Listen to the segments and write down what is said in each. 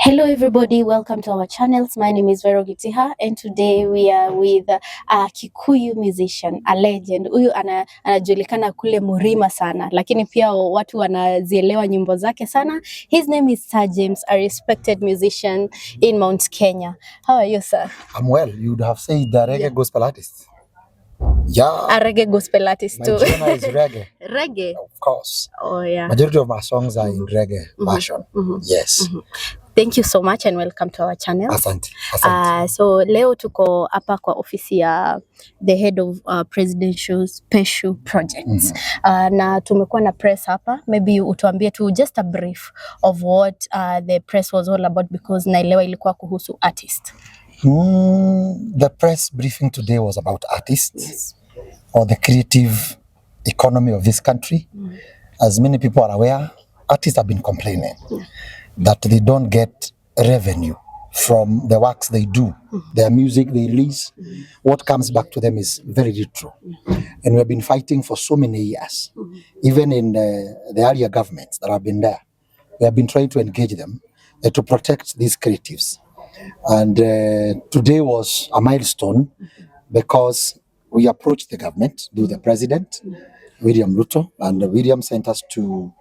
Hello everybody, welcome to our channels. My name is Vero Gitiha and today we are with a Kikuyu musician, a legend. Huyu anajulikana kule Murima sana, lakini pia watu wanazielewa nyimbo zake sana. His name is Sir James, a respected musician in Mount Kenya. How are you, sir? I'm well. You'd have said the reggae gospel artist. Yeah. A reggae gospel artist too. My genre is reggae. Reggae? Of course. Oh yeah. Majority of my songs are in reggae version. Yes. Thank you so much and welcome to our channel. Asante. So leo tuko hapa kwa ofisi ya the head of presidential special projects. Na tumekuwa na press hapa. Maybe utuambie tu just a brief of what the press was all about, because naelewa ilikuwa kuhusu artist. The press briefing today was about artists, or the creative economy of this country. As many people are aware, artists have been complaining that they don't get revenue from the works they do, their music they release. What comes back to them is very little. And we've been fighting for so many years. Even in the earlier governments that have been there, we have been trying to engage them to protect these creatives. And today was a milestone because we approached the government, the president, William Ruto, and William sent us to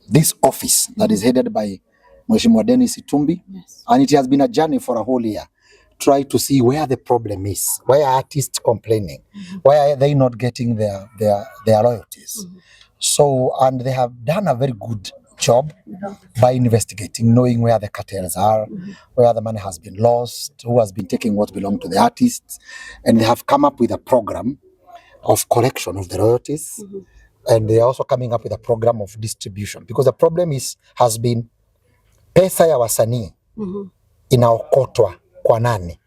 this office that is headed by Mheshimiwa Dennis Itumbi. And it has been a journey for a whole year. Try to see where the problem is. Why are artists complaining? Why are they not getting their royalties? So, and they have done a very good job by investigating, knowing where the cartels are, where the money has been lost, who has been taking what belonged to the artists. And they have come up with a program of collection of the royalties. And they are also coming up with a program of distribution. Because the problem has been pesa ya wasanii inaokotwa kwa nani?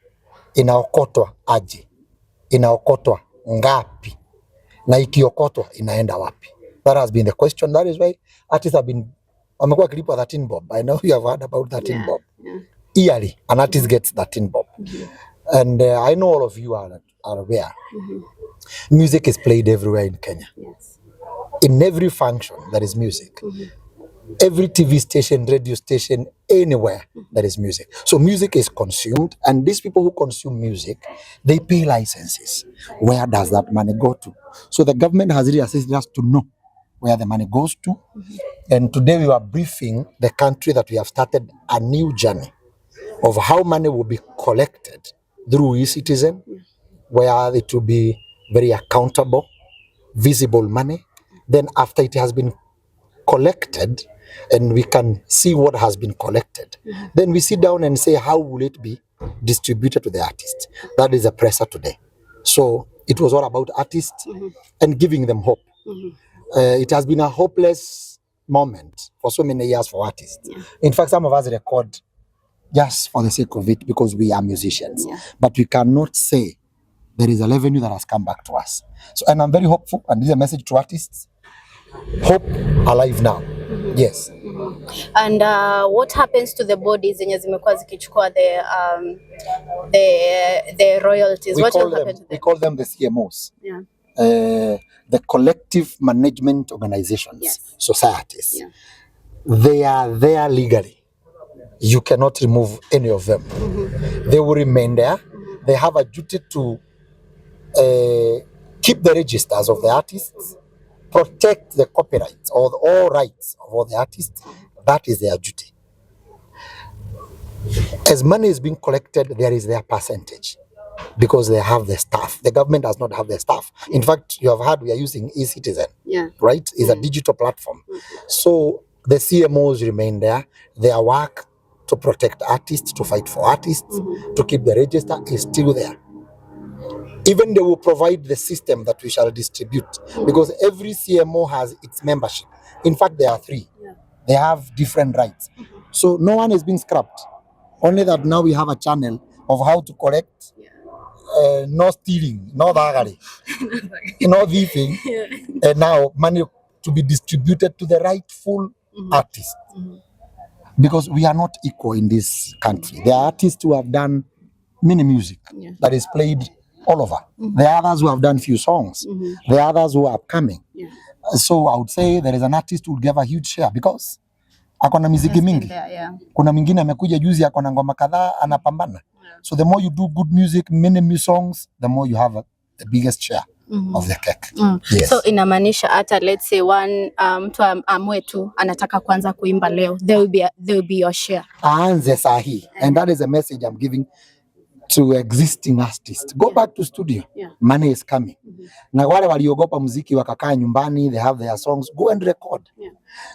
Inaokotwa aje? Inaokotwa ngapi? Na ikiokotwa inaenda wapi? That has been the question. That is why artists have been wamekuwa kilipwa 13 bob. I know you have heard about 13 bob. Yearly, an artist gets 13 bob. And I know all of you are aware. Music is played everywhere in Kenya. In every function, there is music. Every TV station, radio station, anywhere, there is music. So music is consumed, and these people who consume music, they pay licenses. Where does that money go to? So the government has really assisted us to know where the money goes to. And today we are briefing the country that we have started a new journey of how money will be collected through eCitizen, where it will be very accountable, visible money. Then after it has been collected and we can see what has been collected, then we sit down and say, how will it be distributed to the artists? That is the presser today. So it was all about artists and giving them hope. It has been a hopeless moment for so many years for artists. In fact, some of us record just for the sake of it because we are musicians. But we cannot say there is a revenue that has come back to us. So, and I'm very hopeful, and this is a message to artists. Hope alive now. Yes. And what happens to the bodies zenye zimekuwa zikichukua the royalties? What will happen to them? We call them the CMOs. The collective management organizations, societies. They are there legally. You cannot remove any of them. They will remain there. They have a duty to keep the registers of the artists, protect the copyrights or all rights of all the artists. That is their duty. As money is being collected, there is their percentage because they have the staff. The government does not have the staff. In fact, you have heard we are using eCitizen, right? It's a digital platform. So the CMOs remain there. Their work to protect artists, to fight for artists, to keep the register is still there. Even they will provide the system that we shall distribute, because every CMO has its membership. In fact, there are 3. They have different rights. So no one is being scrapped. Only that now we have a channel of how to correct, no stealing, no baggery, no thieving, and now money to be distributed to the rightful artists. Because we are not equal in this country. There are artists who have done many music that is played all over. There are others who have done few songs. There are others who are upcoming. So I would say there is an artist who will give a huge share, because Akona miziki mingi. Yeah. Kuna mwingine amekuja juzi akona ngoma kadhaa anapambana. So the more you do good music, many songs, the more you have the biggest share of the cake. Yes. So inamaanisha hata let's say one mtu amwe tu anataka kuanza kuimba leo, there will be your share. Aanze sahi. And that is a message I'm giving to existing artists. Go back to studio. Money is coming. Na wale waliogopa muziki wakakaa nyumbani, they have their songs, go and record.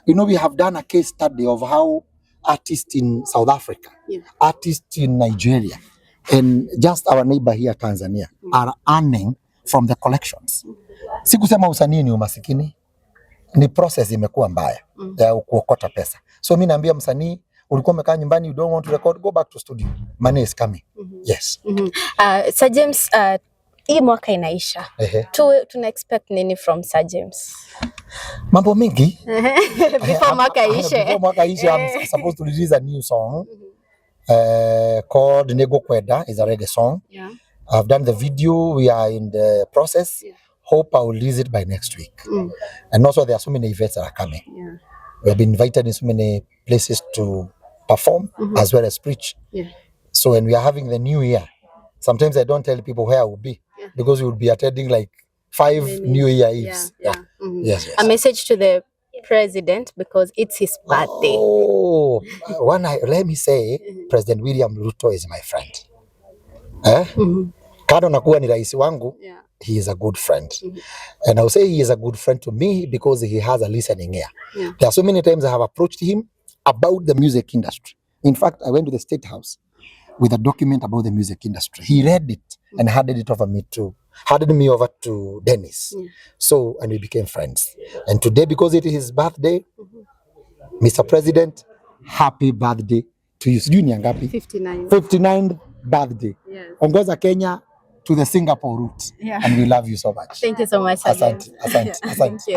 You know, we have done a case study of how artists in South Africa, artists in Nigeria, and just our neighbor here Tanzania are earning from the collections. Si kusema usanii ni umasikini, ni process imekuwa mbaya ya kuokota pesa. So mimi naambia msanii, ulikuwa umekaa nyumbani, you don't want to record, go back to studio. Money is coming. Yes. Sir James, hii mwaka inaisha. Tuna expect nini from Sir James? Mambo mingi. Before mwaka ishe. Before mwaka ishe, I'm supposed to release a new song called Nego Kweda. It's a reggae song. I've done the video. We are in the process. Hope I will release it by next week. And also there are so many events that are coming. We have been invited in so many places to perform as well as preach. So when we are having the new year, sometimes I don't tell people where I will be because we will be attending like 5 New Year Eves. Yes. A message to the president because it's his birthday. Oh, let me say, President William Ruto is my friend. Kado nakuwa ni rais wangu, he is a good friend. And I'll say he is a good friend to me because he has a listening ear. There are so many times I have approached him about the music industry. In fact, I went to the State House with a document about the music industry. He read it and handed me over to Dennis. So, and we became friends. And today, because it is his birthday, Mr. President, happy birthday to you. Sijui ni ngapi? 59th birthday. Ongoza Kenya to the Singapore route. And we love you so much. Thank you so much. Asante. Thank you.